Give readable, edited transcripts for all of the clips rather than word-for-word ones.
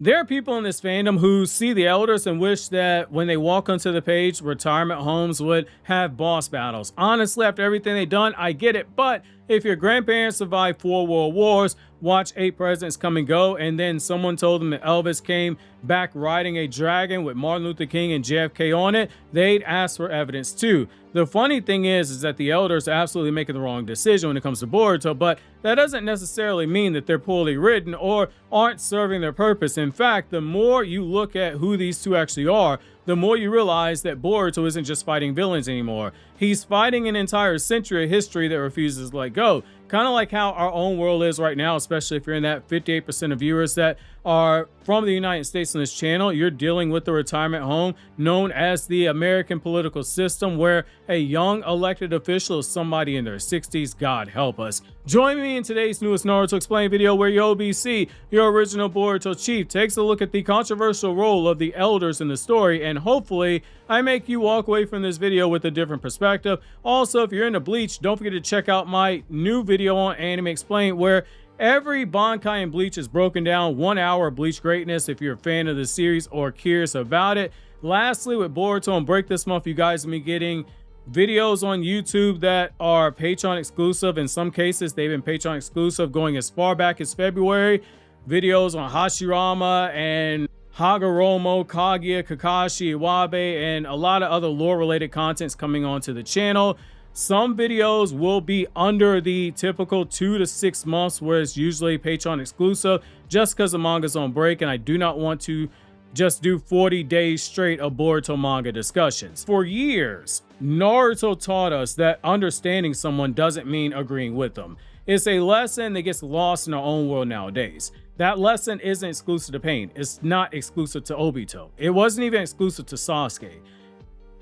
There are people in this fandom who see the elders and wish that when they walk onto the page, retirement homes would have boss battles. Honestly, after everything they've done, I get it, but if your grandparents survived 4 world wars, watched 8 presidents come and go, and then someone told them that Elvis came back riding a dragon with Martin Luther King and JFK on it, they'd ask for evidence too. The funny thing is that the elders are absolutely making the wrong decision when it comes to Boruto, but that doesn't necessarily mean that they're poorly written or aren't serving their purpose. In fact, the more you look at who these two actually are, the more you realize that Boruto isn't just fighting villains anymore. He's fighting an entire century of history that refuses to let go. Kind of like how our own world is right now, especially if you're in that 58% of viewers that are from the United States on this channel. You're dealing with the retirement home known as the American political system, where a young elected official is somebody in their 60s. God help us. Join me in today's newest Naruto Explained video, where your OBC, your original Boruto chief, takes a look at the controversial role of the elders in the story, and hopefully I make you walk away from this video with a different perspective. Also, if you're into Bleach, don't forget to check out my new video on Anime Explained, where every Bankai in Bleach is broken down. 1 hour of Bleach greatness if you're a fan of the series or curious about it. Lastly, with Boruto and Break this month, you guys will be getting videos on YouTube that are Patreon exclusive. In some cases, they've been Patreon exclusive going as far back as February. Videos on Hashirama and Hagoromo, Kaguya, Kakashi, Iwabe, and a lot of other lore-related contents coming onto the channel. Some videos will be under the typical 2 to 6 months, where it's usually Patreon exclusive, just because the manga's on break, and I do not want to just do 40 days straight of Boruto manga discussions. For years, Naruto taught us that understanding someone doesn't mean agreeing with them. It's a lesson that gets lost in our own world nowadays. That lesson isn't exclusive to Pain. It's not exclusive to Obito. It wasn't even exclusive to Sasuke.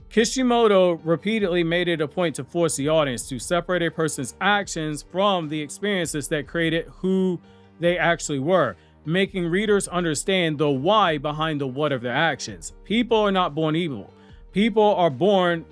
Kishimoto repeatedly made it a point to force the audience to separate a person's actions from the experiences that created who they actually were, making readers understand the why behind the what of their actions. People are not born evil. People are born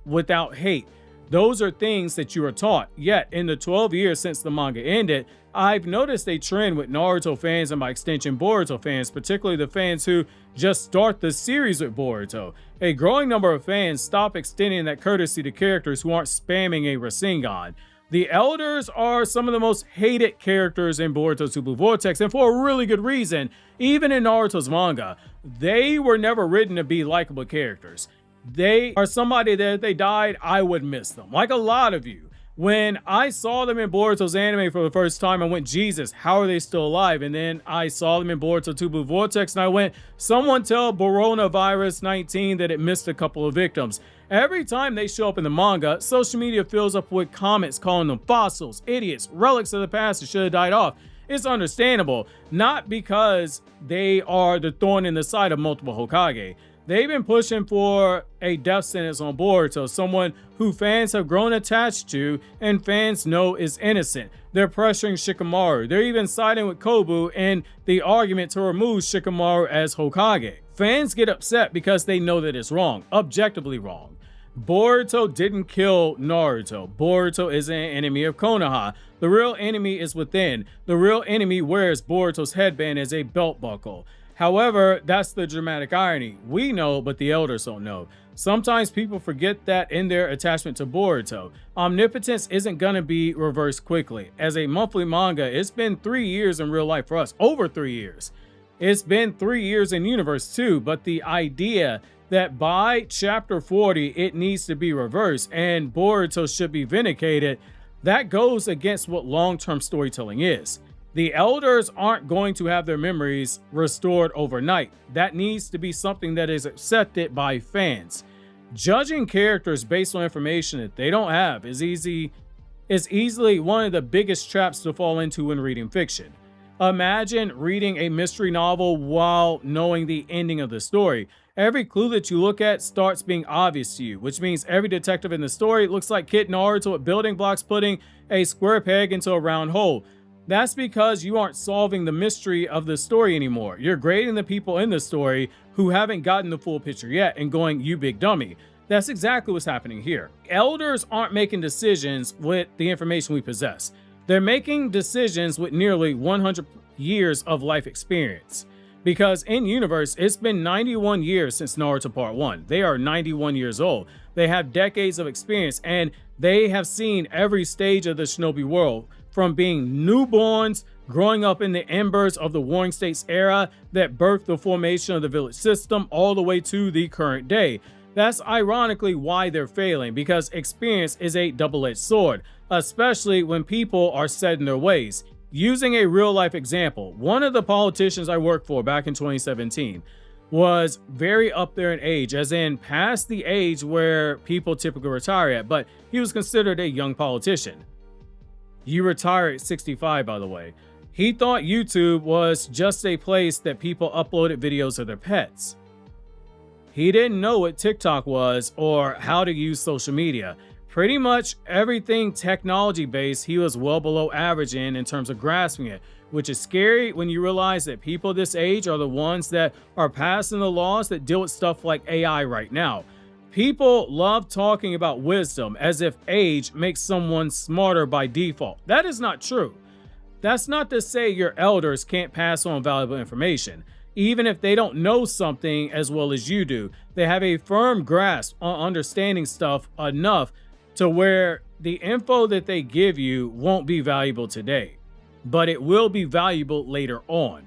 without hate. Those are things that you are taught. Yet, in the 12 years since the manga ended, I've noticed a trend with Naruto fans and by extension Boruto fans, particularly the fans who just start the series with Boruto. A growing number of fans stop extending that courtesy to characters who aren't spamming a Rasengan. The elders are some of the most hated characters in Boruto Two Blue Vortex, and for a really good reason. Even in Naruto's manga, they were never written to be likable characters. They are somebody that if they died, I would miss them, like a lot of you. When I saw them in Boruto's anime for the first time, I went, Jesus, how are they still alive? And then I saw them in Boruto Two Blue Vortex, and I went, someone tell Coronavirus 19 that it missed a couple of victims. Every time they show up in the manga, social media fills up with comments calling them fossils, idiots, relics of the past that should have died off. It's understandable, not because they are the thorn in the side of multiple Hokage. They've been pushing for a death sentence on Boruto, someone who fans have grown attached to and fans know is innocent. They're pressuring Shikamaru. They're even siding with Kobu in the argument to remove Shikamaru as Hokage. Fans get upset because they know that it's wrong, objectively wrong. Boruto didn't kill Naruto. Boruto isn't an enemy of Konoha. The real enemy is within. The real enemy wears Boruto's headband as a belt buckle. However, that's the dramatic irony. We know, but the elders don't know. Sometimes people forget that in their attachment to Boruto. Omnipotence isn't gonna be reversed quickly. As a monthly manga, it's been 3 years in real life for us, over 3 years. It's been 3 years in universe too, but the idea that by chapter 40, it needs to be reversed and Boruto should be vindicated, that goes against what long-term storytelling is. The elders aren't going to have their memories restored overnight. That needs to be something that is accepted by fans. Judging characters based on information that they don't have is easily one of the biggest traps to fall into when reading fiction. Imagine reading a mystery novel while knowing the ending of the story. Every clue that you look at starts being obvious to you, which means every detective in the story looks like Kid Naruto with building blocks putting a square peg into a round hole. That's because you aren't solving the mystery of the story anymore. You're grading the people in the story who haven't gotten the full picture yet and going, you big dummy. That's exactly what's happening here. Elders aren't making decisions with the information we possess. They're making decisions with nearly 100 years of life experience. Because in universe, it's been 91 years since Naruto Part 1. They are 91 years old. They have decades of experience, and they have seen every stage of the Shinobi world, from being newborns, growing up in the embers of the Warring States era that birthed the formation of the village system, all the way to the current day. That's ironically why they're failing, because experience is a double-edged sword, especially when people are set in their ways. Using a real-life example, one of the politicians I worked for back in 2017 was very up there in age, as in past the age where people typically retire at, but he was considered a young politician. You retire at 65, by the way. He thought YouTube was just a place that people uploaded videos of their pets. He didn't know what TikTok was or how to use social media. Pretty much everything technology-based, he was well below average in terms of grasping it, which is scary when you realize that people this age are the ones that are passing the laws that deal with stuff like AI right now. People love talking about wisdom as if age makes someone smarter by default. That is not true. That's not to say your elders can't pass on valuable information. Even if they don't know something as well as you do, they have a firm grasp on understanding stuff enough to where the info that they give you won't be valuable today, but it will be valuable later on.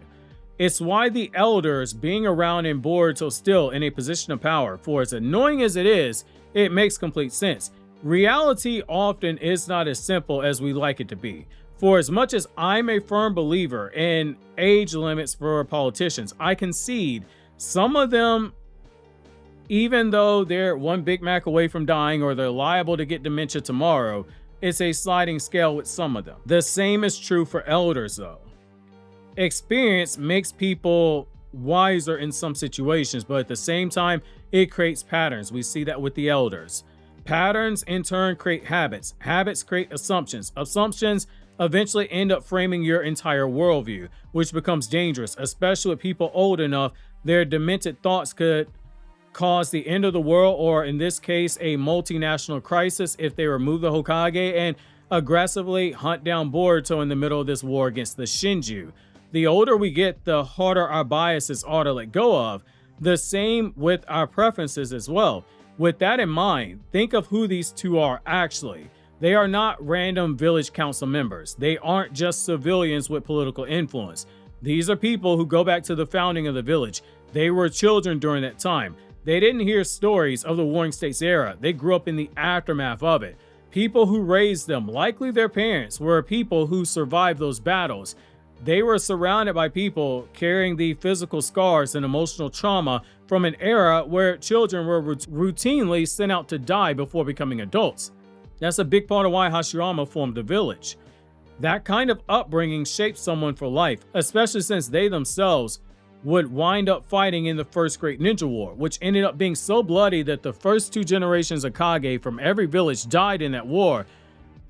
It's why the elders being around in Boruto still in a position of power, for as annoying as it is, it makes complete sense. Reality often is not as simple as we like it to be. For as much as I'm a firm believer in age limits for politicians, I concede some of them, even though they're one Big Mac away from dying or they're liable to get dementia tomorrow, it's a sliding scale with some of them. The same is true for elders though. Experience makes people wiser in some situations, but at the same time, it creates patterns. We see that with the elders. Patterns in turn create habits. Habits create assumptions. Assumptions eventually end up framing your entire worldview, which becomes dangerous, especially with people old enough. Their demented thoughts could cause the end of the world, or in this case, a multinational crisis if they remove the Hokage and aggressively hunt down Boruto in the middle of this war against the Shinju. The older we get, the harder our biases are to let go of. The same with our preferences as well. With that in mind, think of who these two are actually. They are not random village council members. They aren't just civilians with political influence. These are people who go back to the founding of the village. They were children during that time. They didn't hear stories of the Warring States era. They grew up in the aftermath of it. People who raised them, likely their parents, were people who survived those battles. They were surrounded by people carrying the physical scars and emotional trauma from an era where children were routinely sent out to die before becoming adults. That's a big part of why Hashirama formed the village. That kind of upbringing shapes someone for life, especially since they themselves would wind up fighting in the First Great Ninja War, which ended up being so bloody that the first two generations of Kage from every village died in that war,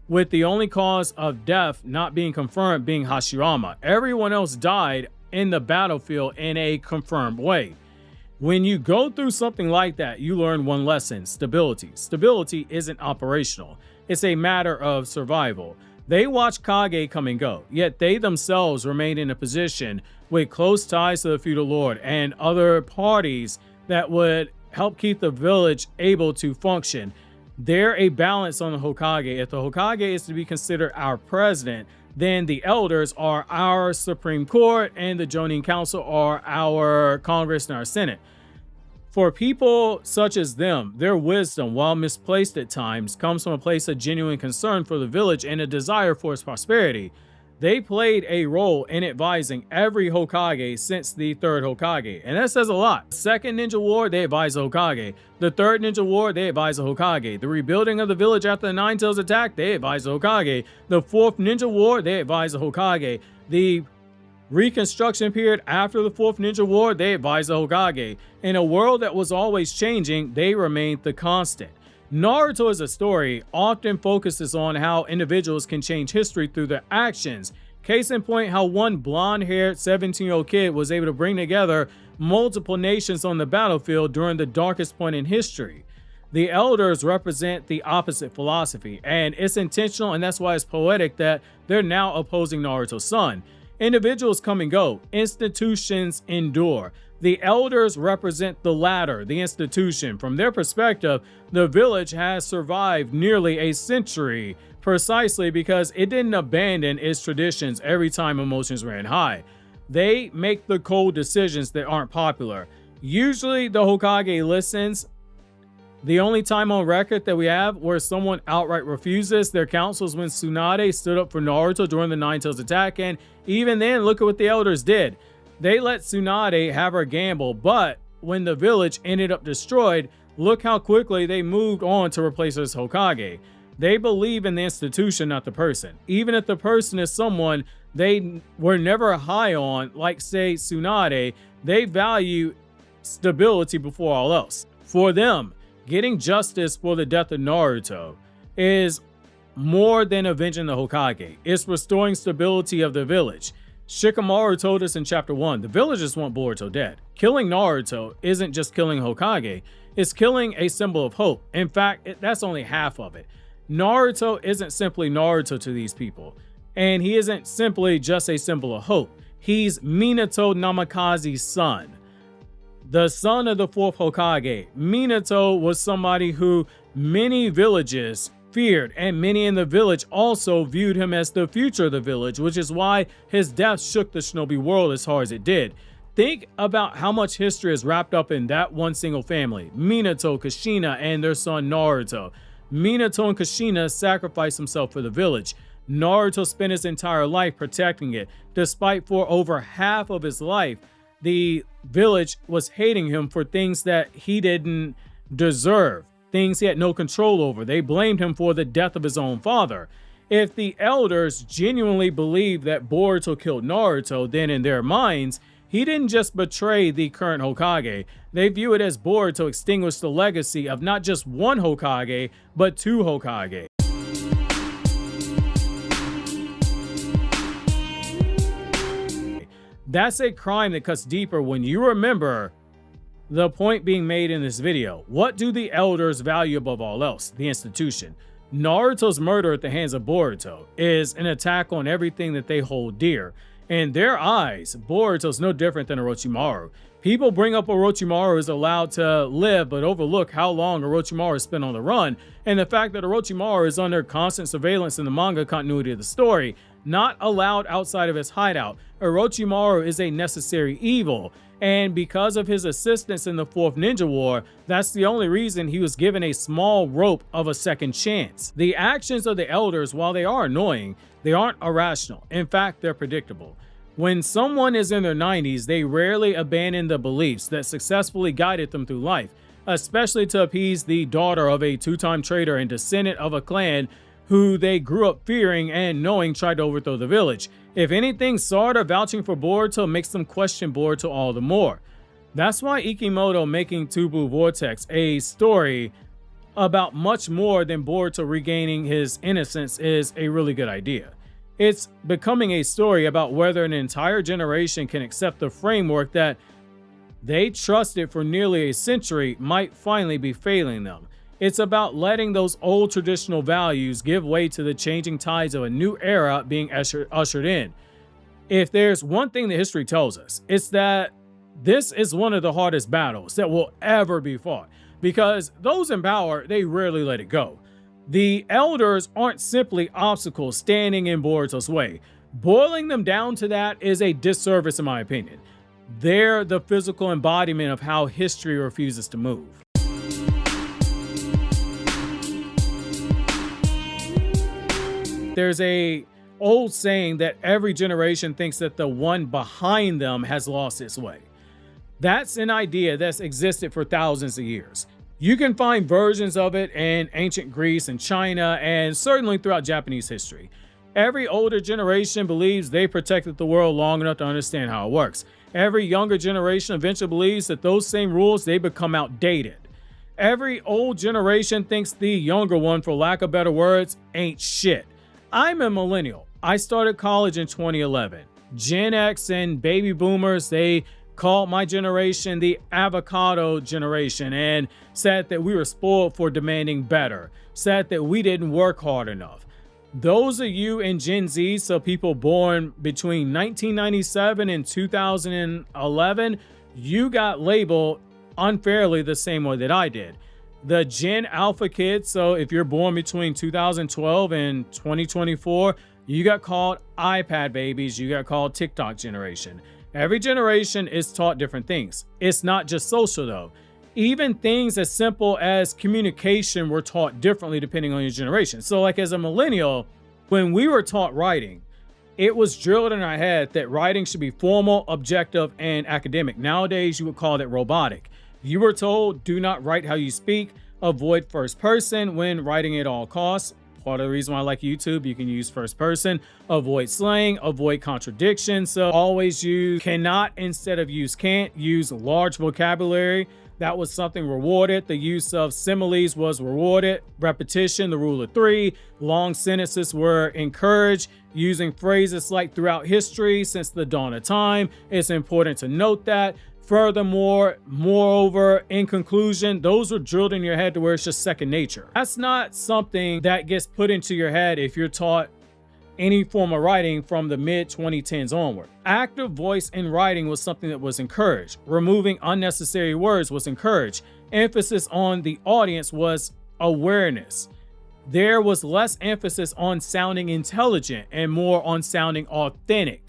with the only cause of death not being confirmed being Hashirama. Everyone else died in the battlefield in a confirmed way. When you go through something like that, you learn one lesson: stability. Stability isn't operational. It's a matter of survival. They watched Kage come and go, yet they themselves remained in a position with close ties to the feudal lord and other parties that would help keep the village able to function. They're a balance on the Hokage. If the Hokage is to be considered our president, then the elders are our Supreme Court and the Jonin Council are our Congress and our Senate. For people such as them, their wisdom, while misplaced at times, comes from a place of genuine concern for the village and a desire for its prosperity. They played a role in advising every Hokage since the third Hokage, and that says a lot. The second Ninja War, they advised the Hokage. The third Ninja War, they advised the Hokage. The rebuilding of the village after the Nine Tails attack, they advised the Hokage. The fourth Ninja War, they advised the Hokage. The Reconstruction period after the fourth Ninja War, they advised the Hokage. In a world that was always changing, they remained the constant. Naruto as a story often focuses on how individuals can change history through their actions. Case in point, how one blonde-haired 17-year-old kid was able to bring together multiple nations on the battlefield during the darkest point in history. The elders represent the opposite philosophy, and it's intentional, and that's why it's poetic that they're now opposing Naruto's son. Individuals come and go, institutions endure. The elders represent the latter, the institution. From their perspective, the village has survived nearly a century precisely because it didn't abandon its traditions every time emotions ran high. They make the cold decisions that aren't popular. Usually the Hokage listens. The only time on record that we have where someone outright refuses their counsels when Tsunade stood up for Naruto during the Nine Tails attack, and even then, look at what the elders did. They let Tsunade have her gamble, but when the village ended up destroyed, look how quickly they moved on to replace her as Hokage. They believe in the institution, not the person. Even if the person is someone they were never high on, like say Tsunade, they value stability before all else. For them, getting justice for the death of Naruto is more than avenging the Hokage. It's restoring stability of the village. Shikamaru told us in chapter 1, the villagers want Boruto dead. Killing Naruto isn't just killing Hokage, it's killing a symbol of hope. In fact, that's only half of it. Naruto isn't simply Naruto to these people, and he isn't simply just a symbol of hope. He's Minato Namikaze's son, the son of the fourth Hokage. Minato was somebody who many villages feared, and many in the village also viewed him as the future of the village, which is why his death shook the Shinobi world as hard as it did. Think about how much history is wrapped up in that one single family, Minato, Kushina, and their son Naruto. Minato and Kushina sacrificed himself for the village. Naruto spent his entire life protecting it. Despite for over half of his life, the village was hating him for things that he didn't deserve, things he had no control over. They blamed him for the death of his own father. If the elders genuinely believed that Boruto killed Naruto, then in their minds, he didn't just betray the current Hokage. They view it as Boruto extinguished the legacy of not just one Hokage, but two Hokage. That's a crime that cuts deeper when you remember the point being made in this video. What do the elders value above all else? The institution. Naruto's murder at the hands of Boruto is an attack on everything that they hold dear. In their eyes, Boruto's no different than Orochimaru. People bring up Orochimaru is allowed to live, but overlook how long Orochimaru spent on the run, and the fact that Orochimaru is under constant surveillance in the manga continuity of the story, not allowed outside of his hideout. Orochimaru is a necessary evil, and because of his assistance in the Fourth Ninja War, that's the only reason he was given a small rope of a second chance. The actions of the elders, while they are annoying, they aren't irrational. In fact, they're predictable. When someone is in their 90s, they rarely abandon the beliefs that successfully guided them through life, especially to appease the daughter of a two-time traitor and descendant of a clan who they grew up fearing and knowing tried to overthrow the village. If anything, Sarada vouching for Boruto makes them question Boruto all the more. That's why Ikimoto making Two Blue Vortex a story about much more than Boruto regaining his innocence is a really good idea. It's becoming a story about whether an entire generation can accept the framework that they trusted for nearly a century might finally be failing them. It's about letting those old traditional values give way to the changing tides of a new era being ushered in. If there's one thing that history tells us, it's that this is one of the hardest battles that will ever be fought, because those in power, they rarely let it go. The elders aren't simply obstacles standing in Boruto's way. Boiling them down to that is a disservice in my opinion. They're the physical embodiment of how history refuses to move. There's a old saying that every generation thinks that the one behind them has lost its way. That's an idea that's existed for thousands of years. You can find versions of it in ancient Greece and China, and certainly throughout Japanese history. Every older generation believes they protected the world long enough to understand how it works. Every younger generation eventually believes that those same rules, they become outdated. Every old generation thinks the younger one, for lack of better words, ain't shit. I'm a millennial. I started college in 2011. Gen X and baby boomers, they called my generation the avocado generation and said that we were spoiled for demanding better, said that we didn't work hard enough. Those of you in Gen Z, so people born between 1997 and 2011, you got labeled unfairly the same way that I did. The Gen Alpha kids, so if you're born between 2012 and 2024, you got called iPad babies, you got called TikTok generation. Every generation is taught different things. It's not just social though. Even things as simple as communication were taught differently depending on your generation. So like as a millennial, when we were taught writing, it was drilled in our head that writing should be formal, objective, and academic. Nowadays, you would call that robotic. You were told, do not write how you speak, avoid first person when writing at all costs. Part of the reason why I like YouTube, you can use first person, avoid slang, avoid contradictions. So always use cannot instead of use can't, use large vocabulary. That was something rewarded. The use of similes was rewarded. Repetition, the rule of three. Long sentences were encouraged. Using phrases like throughout history, since the dawn of time. It's important to note that. Furthermore, moreover, in conclusion, those are drilled in your head to where it's just second nature. That's not something that gets put into your head if you're taught any form of writing from the mid-2010s onward. Active voice in writing was something that was encouraged. Removing unnecessary words was encouraged. Emphasis on the audience was awareness. There was less emphasis on sounding intelligent and more on sounding authentic.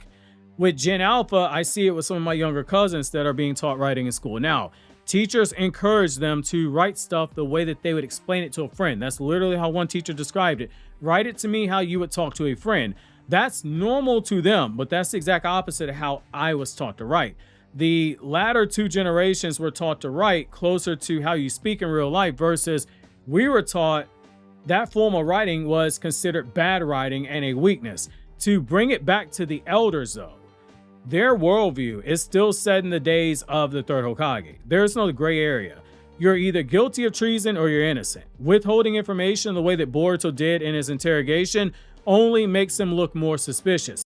With Gen Alpha, I see it with some of my younger cousins that are being taught writing in school now. Teachers encourage them to write stuff the way that they would explain it to a friend. That's literally how one teacher described it. Write it to me how you would talk to a friend. That's normal to them, but that's the exact opposite of how I was taught to write. The latter two generations were taught to write closer to how you speak in real life versus we were taught that form of writing was considered bad writing and a weakness. To bring it back to the elders though, their worldview is still set in the days of the third Hokage. There's no gray area. You're either guilty of treason or you're innocent. Withholding information the way that Boruto did in his interrogation only makes him look more suspicious.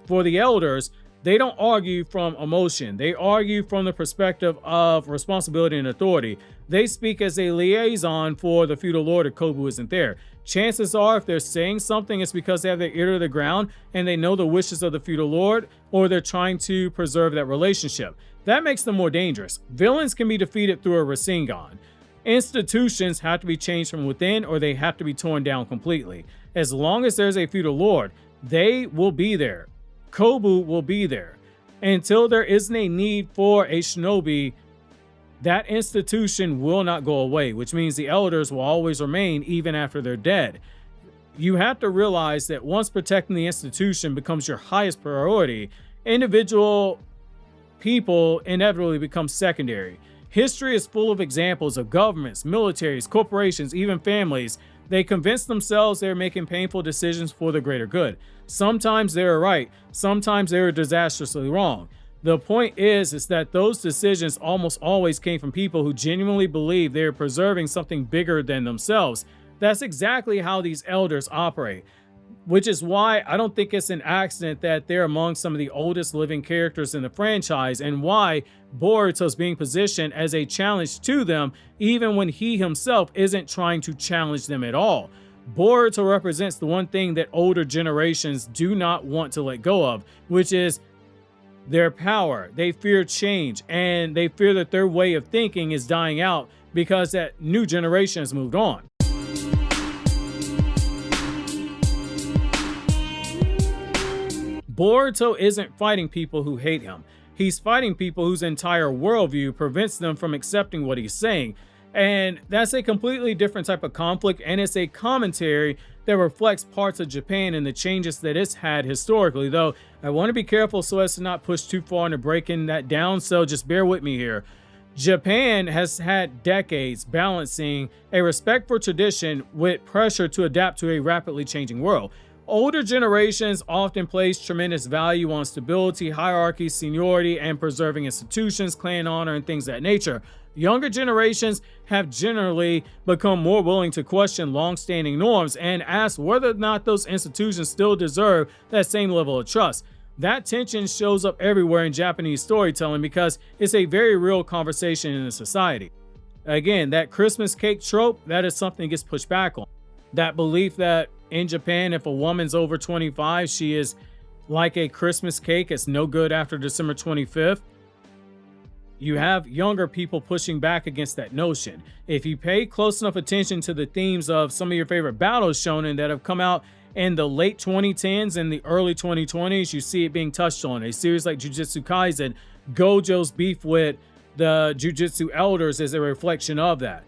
For the elders, they don't argue from emotion. They argue from the perspective of responsibility and authority. They speak as a liaison for the feudal lord if Kobu isn't there. Chances are if they're saying something, it's because they have their ear to the ground and they know the wishes of the feudal lord, or they're trying to preserve that relationship. That makes them more dangerous. Villains can be defeated through a Rasengan. Institutions have to be changed from within or they have to be torn down completely. As long as there's a feudal lord, they will be there. Kobu will be there. Until there isn't a need for a shinobi, that institution will not go away, which means the elders will always remain even after they're dead. You have to realize that once protecting the institution becomes your highest priority, individual people inevitably become secondary. History is full of examples of governments, militaries, corporations, even families. They convince themselves they're making painful decisions for the greater good. Sometimes they're right, sometimes they're disastrously wrong. The point is that those decisions almost always came from people who genuinely believe they're preserving something bigger than themselves. That's exactly how these elders operate, which is why I don't think it's an accident that they're among some of the oldest living characters in the franchise and why Boruto's being positioned as a challenge to them, even when he himself isn't trying to challenge them at all. Boruto represents the one thing that older generations do not want to let go of, which is their power. They fear change and they fear that their way of thinking is dying out because that new generation has moved on. Boruto isn't fighting people who hate him. He's fighting people whose entire worldview prevents them from accepting what he's saying. And that's a completely different type of conflict, and it's a commentary that reflects parts of Japan and the changes that it's had historically, though I want to be careful so as to not push too far into breaking that down, so just bear with me here. Japan has had decades balancing a respect for tradition with pressure to adapt to a rapidly changing world. Older generations often place tremendous value on stability, hierarchy, seniority, and preserving institutions, clan honor, and things of that nature. Younger generations have generally become more willing to question long-standing norms and ask whether or not those institutions still deserve that same level of trust. That tension shows up everywhere in Japanese storytelling because it's a very real conversation in a society. Again, that Christmas cake trope, that is something that gets pushed back on. That belief that in Japan, if a woman's over 25, she is like a Christmas cake, it's no good after December 25th. You have younger people pushing back against that notion. If you pay close enough attention to the themes of some of your favorite battles shonen that have come out in the late 2010s and the early 2020s, you see it being touched on. A series like Jujutsu Kaisen, Gojo's beef with the Jujutsu elders is a reflection of that.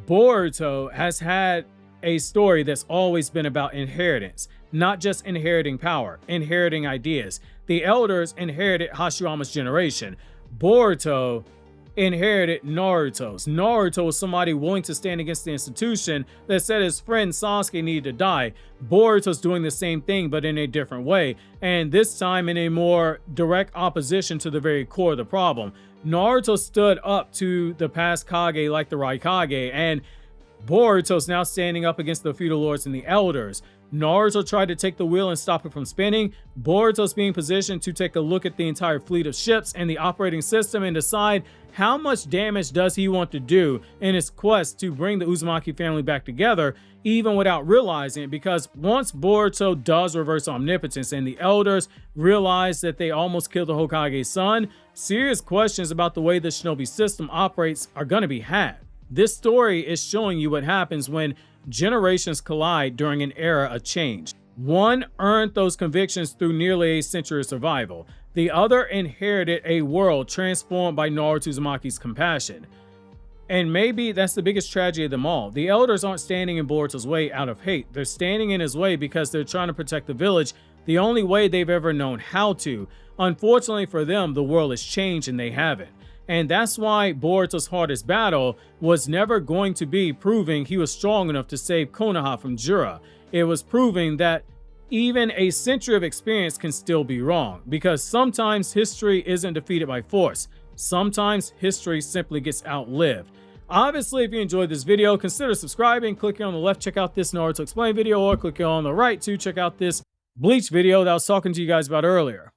Boruto has had a story that's always been about inheritance, not just inheriting power, inheriting ideas. The elders inherited Hashirama's generation. Boruto inherited Naruto's. Naruto was somebody willing to stand against the institution that said his friend Sasuke needed to die. Boruto's doing the same thing, but in a different way, and this time in a more direct opposition to the very core of the problem. Naruto stood up to the past Kage like the Raikage, and Boruto's now standing up against the feudal lords and the elders. Naruto tried to take the wheel and stop it from spinning. Boruto's being positioned to take a look at the entire fleet of ships and the operating system and decide how much damage does he want to do in his quest to bring the Uzumaki family back together, even without realizing it, because once Boruto does reverse omnipotence and the elders realize that they almost killed the Hokage's son, serious questions about the way the shinobi system operates are going to be had. This story is showing you what happens when generations collide during an era of change. One earned those convictions through nearly a century of survival. The other inherited a world transformed by Naruto Uzumaki's compassion. And maybe that's the biggest tragedy of them all. The elders aren't standing in Boruto's way out of hate. They're standing in his way because they're trying to protect the village the only way they've ever known how to. Unfortunately for them, the world has changed and they haven't. And that's why Boruto's hardest battle was never going to be proving he was strong enough to save Konoha from Jura. It was proving that even a century of experience can still be wrong, because sometimes history isn't defeated by force. Sometimes history simply gets outlived. Obviously, if you enjoyed this video, consider subscribing. Clicking on the left, check out this Naruto Explained video, or clicking on the right to check out this Bleach video that I was talking to you guys about earlier.